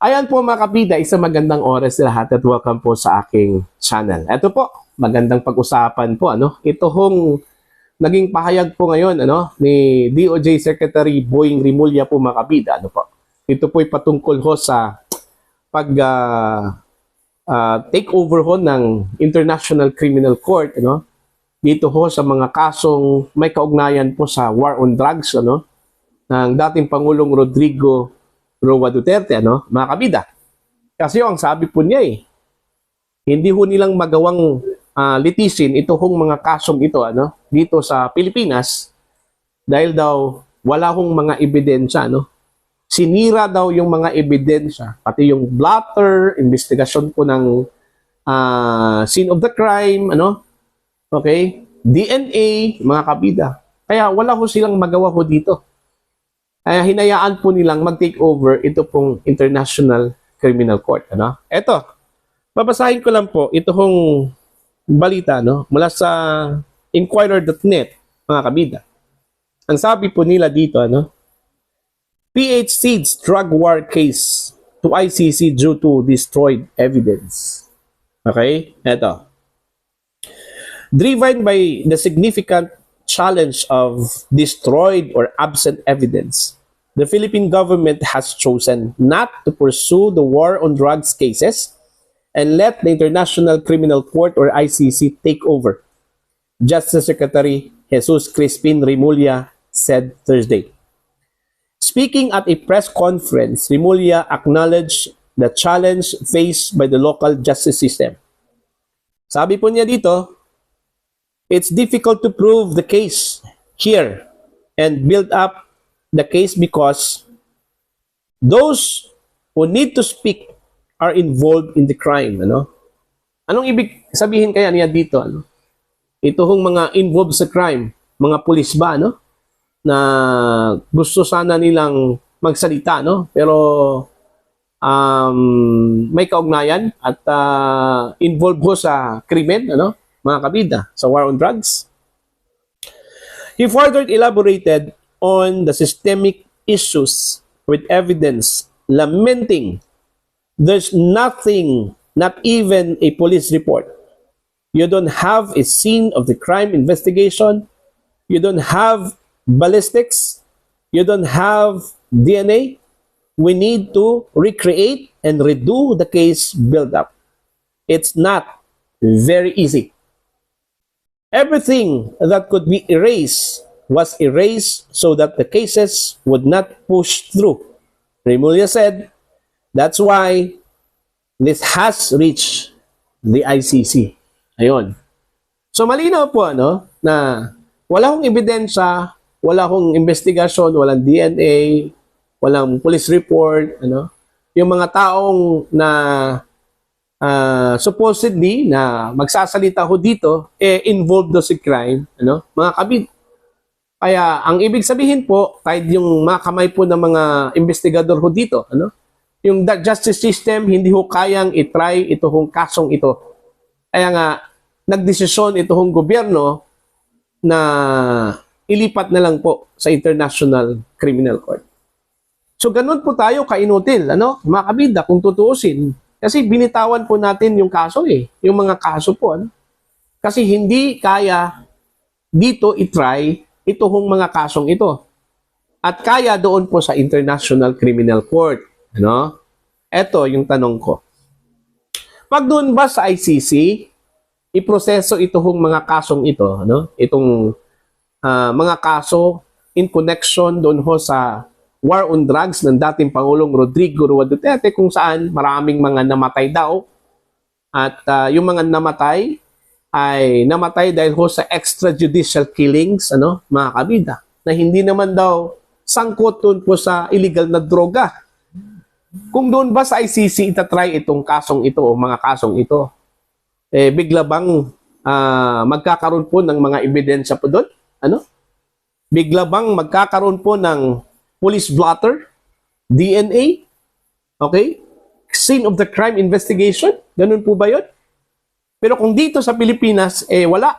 Ayan po mga kabida, isang magandang oras sa lahat at welcome po sa aking channel. Ito po, magandang pag-usapan po. Ito hong naging pahayag po ngayon ni DOJ Secretary Boying Rimulya po mga kabida. Ito po ay patungkol ho sa pag take over ho ng International Criminal Court dito ho sa mga kasong may kaugnayan po sa war on drugs ng dating Pangulong Rodrigo Roa Duterte, mga kabida. Kasi ang sabi po niya hindi ho nilang magawang litisin ito hong mga kasong ito dito sa Pilipinas dahil daw wala hong mga ebidensya, Sinira daw yung mga ebidensya, pati yung blotter, investigasyon po ng scene of the crime, Okay? DNA, mga kabida. Kaya wala ho silang magawa ho dito. Kaya hinayaan po nilang mag-take over ito pong International Criminal Court. Eto, babasahin ko lang po ito hong balita mula sa Inquirer.net, mga kabida. Ang sabi po nila dito, PH cedes drug war case to ICC due to destroyed evidence. Okay? Eto. Driven by the significant challenge of destroyed or absent evidence, the Philippine government has chosen not to pursue the war on drugs cases and let the International Criminal Court or ICC take over, Justice Secretary Jesus Crispin Rimulya said Thursday. Speaking at a press conference, Rimulya acknowledged the challenge faced by the local justice system. Sabi po niya dito, it's difficult to prove the case here and build up the case because those who need to speak are involved in the crime. Anong ibig sabihin kaya niya dito? Ito hong mga involved sa crime, mga pulis ba, na gusto sana nilang magsalita, pero may kaugnayan at involved ho sa krimen, mga kabida, sa war on drugs. He further elaborated on the systemic issues with evidence, lamenting there's nothing, not even a police report. You don't have a scene of the crime investigation. You don't have ballistics. You don't have DNA. We need to recreate and redo the case build-up. It's not very easy. Everything that could be erased was erased so that the cases would not push through. Rimulya said, that's why this has reached the ICC. Ayun. So malinaw po na wala hong ebidensya, wala hong investigasyon, walang DNA, walang police report, Yung mga taong na supposedly na magsasalita ho dito involved do sa crime, mga kabid. Kaya ang ibig sabihin po, kahit yung mga kamay po ng mga investigador ho dito, yung justice system hindi ho kayang i-try ito hong kasong ito. Kaya nga nagdesisyon ito hong gobyerno na ilipat na lang po sa International Criminal Court. So ganun po tayo kainutil, mga kabida, kung tutuusin. Kasi binitawan po natin yung kaso yung mga kaso po. Kasi hindi kaya dito i-try ito hong mga kasong ito. At kaya doon po sa International Criminal Court. Ito yung tanong ko. Pag doon ba sa ICC, iproseso ito hong mga kasong ito, itong mga kaso in connection doon ho sa war on drugs ng dating Pangulong Rodrigo Roa Duterte kung saan maraming mga namatay daw at yung mga namatay ay namatay dahil ho sa extrajudicial killings, mga kabida, na hindi naman daw sangkot doon po sa illegal na droga. Kung doon ba sa ICC itatry itong kasong ito o mga kasong ito, bigla bang magkakaroon po ng mga ebidensya po doon? Bigla bang magkakaroon po ng police blotter, DNA, okay? Scene of the crime investigation, ganun po ba yun? Pero kung dito sa Pilipinas, wala.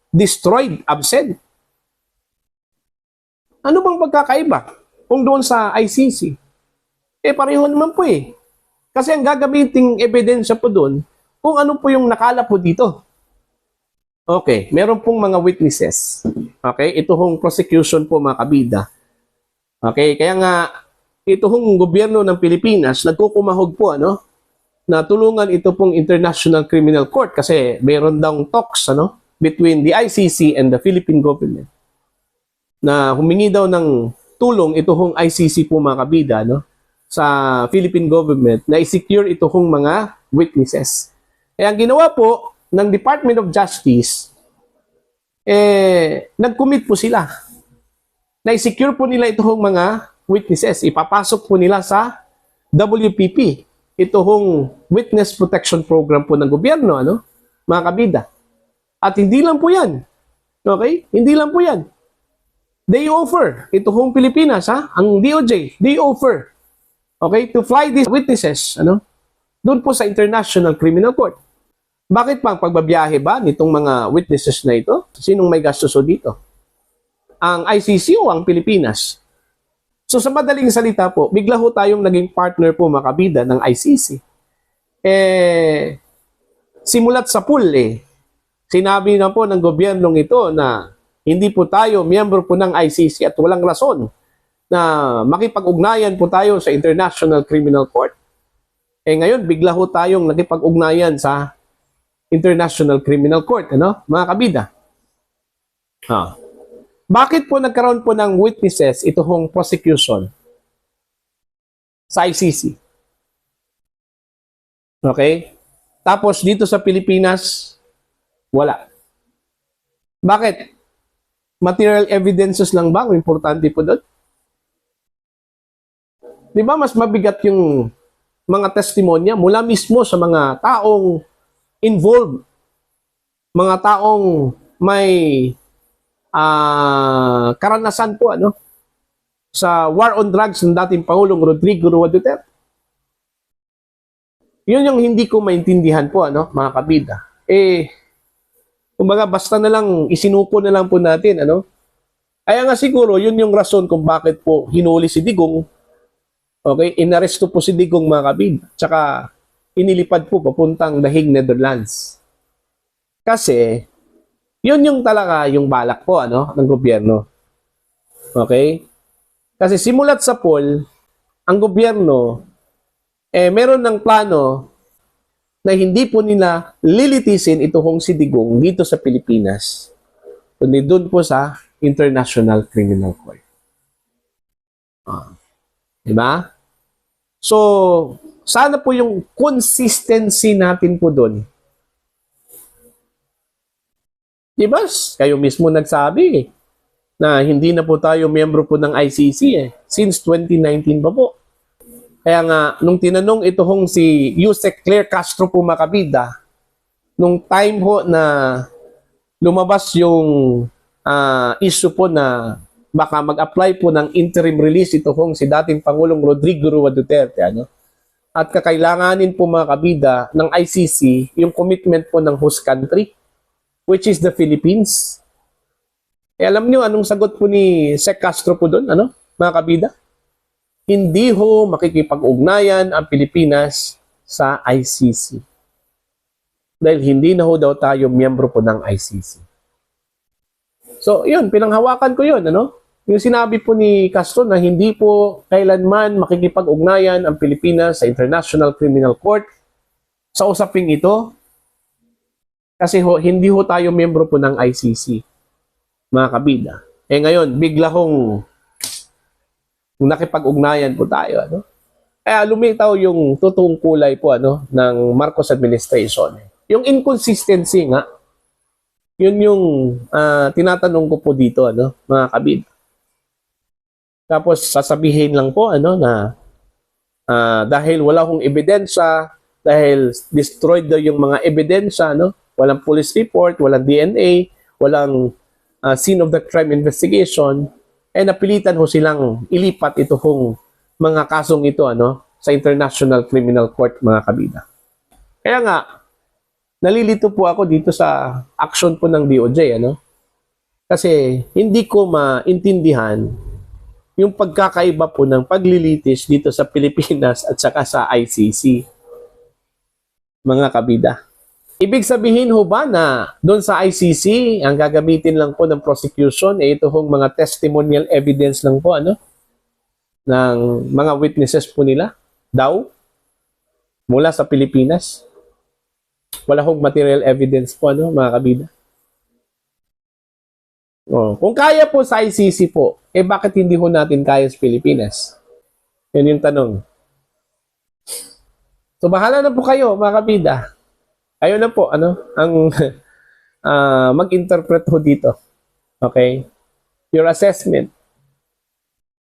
Destroyed, absent. Ano bang pagkakaiba? Kung doon sa ICC, pareho naman po Kasi ang gagamiting ebidensya po doon, kung ano po yung nakala po dito. Okay, meron pong mga witnesses. Okay, ito hong prosecution po mga kabida. Okay, kaya nga, ito hong gobyerno ng Pilipinas, nagkukumahog po, na tulungan ito pong International Criminal Court kasi meron daw talks, between the ICC and the Philippine government na humingi daw ng tulong ito hong ICC po mga kabida, sa Philippine government na i-secure ito hong mga witnesses. Kaya ang ginawa po ng Department of Justice, nag-commit po sila na i-secure po nila ito hong mga witnesses. Ipapasok po nila sa WPP, ito hong Witness Protection Program po ng gobyerno, mga kabida. At hindi lang po yan. Okay? Hindi lang po yan. They offer, ito hong Pilipinas, ang DOJ, they offer, okay, to fly these witnesses, doon po sa International Criminal Court. Bakit pa ang pagbabiyahe ba nitong mga witnesses na ito? Sinong may gastos dito? Ang ICC o ang Pilipinas? So sa madaling salita po, bigla ho tayong naging partner po mga kabida ng ICC. Simulat sa pool sinabi na po ng gobyernong ito na hindi po tayo miyembro po ng ICC at walang rason na makipag-ugnayan po tayo sa International Criminal Court. Ngayon, bigla ho tayong nakipag-ugnayan sa International Criminal Court, mga kabida. Bakit po nagkaroon po ng witnesses ito hong prosecution sa ICC? Okay? Tapos dito sa Pilipinas, wala. Bakit? Material evidences lang ba ang importante po doon? Di ba mas mabigat yung mga testimonya mula mismo sa mga taong involved, mga taong may karanasan po sa war on drugs ng dating Pangulong Rodrigo Roa Duterte. Yun yung hindi ko maintindihan po, mga kabida. Kumbaga basta na lang, isinuko na lang po natin, Kaya nga siguro, yun yung rason kung bakit po hinuli si Digong. Okay, inaresto po si Digong mga kabida. Tsaka inilipad po papuntang The Hague, Netherlands. Kasi, yun yung talaga yung balak po, ng gobyerno. Okay? Kasi simulat sa poll, ang gobyerno, meron ng plano na hindi po nila lilitisin ito hong si Digong dito sa Pilipinas, kundi doon po sa International Criminal Court. Diba? So, sana po yung consistency natin po doon. Diba? Kayo mismo nagsabi na hindi na po tayo miyembro po ng ICC since 2019 pa po. Kaya nga, nung tinanong ito hong si Yusek Claire Castro po mga kabida, nung time ho na lumabas yung issue po na baka mag-apply po ng interim release ito hong si dating Pangulong Rodrigo Roa Duterte, at kakailanganin po mga kabida ng ICC yung commitment po ng host country, which is the Philippines. Alam nyo anong sagot po ni Sec Castro po doon, mga kabida? Hindi ho makikipag-ugnayan ang Pilipinas sa ICC. Dahil hindi na ho daw tayo miyembro po ng ICC. So, yun, pinanghawakan ko yun, Yung sinabi po ni Castro na hindi po kailanman makikipag-ugnayan ang Pilipinas sa International Criminal Court sa usaping ito. Kasi hindi ho tayo miyembro po ng ICC, mga kabida. Ngayon, bigla hong nakipag-ugnayan po tayo, Kaya lumitaw yung totoong kulay po, ng Marcos administration. Yung inconsistency nga, yun yung tinatanong ko po dito, mga kabida. Tapos sasabihin lang po, na dahil wala akong ebidensya, dahil destroyed daw yung mga ebidensya, walang police report, walang DNA, walang scene of the crime investigation, napilitan ho silang ilipat ito hong mga kasong ito sa International Criminal Court, mga kabida. Kaya nga, nalilito po ako dito sa action po ng DOJ, kasi hindi ko maintindihan yung pagkakaiba po ng paglilitis dito sa Pilipinas at saka sa ICC. Mga kabida. Ibig sabihin ho ba na doon sa ICC, ang gagamitin lang po ng prosecution, ito hong mga testimonial evidence lang po, ano? Ng mga witnesses po nila, daw, mula sa Pilipinas. Wala hong material evidence po, ano, mga kabida. Oh, kung kaya po sa ICC po, bakit hindi ho natin kaya sa Pilipinas? Yan yung tanong. So, bahala na po kayo, mga kabida. Kayo na po, ano, ang mag-interpret ho dito. Okay? Your assessment.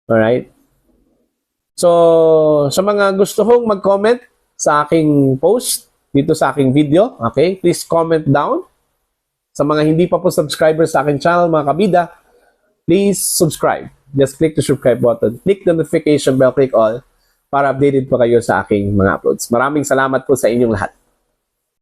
Alright? So, sa mga gusto hong mag-comment sa aking post, dito sa aking video, okay? Please comment down. Sa mga hindi pa po subscribers sa aking channel, mga kabida, please subscribe. Just click the subscribe button. Click the notification bell, click all para updated po kayo sa aking mga uploads. Maraming salamat po sa inyong lahat.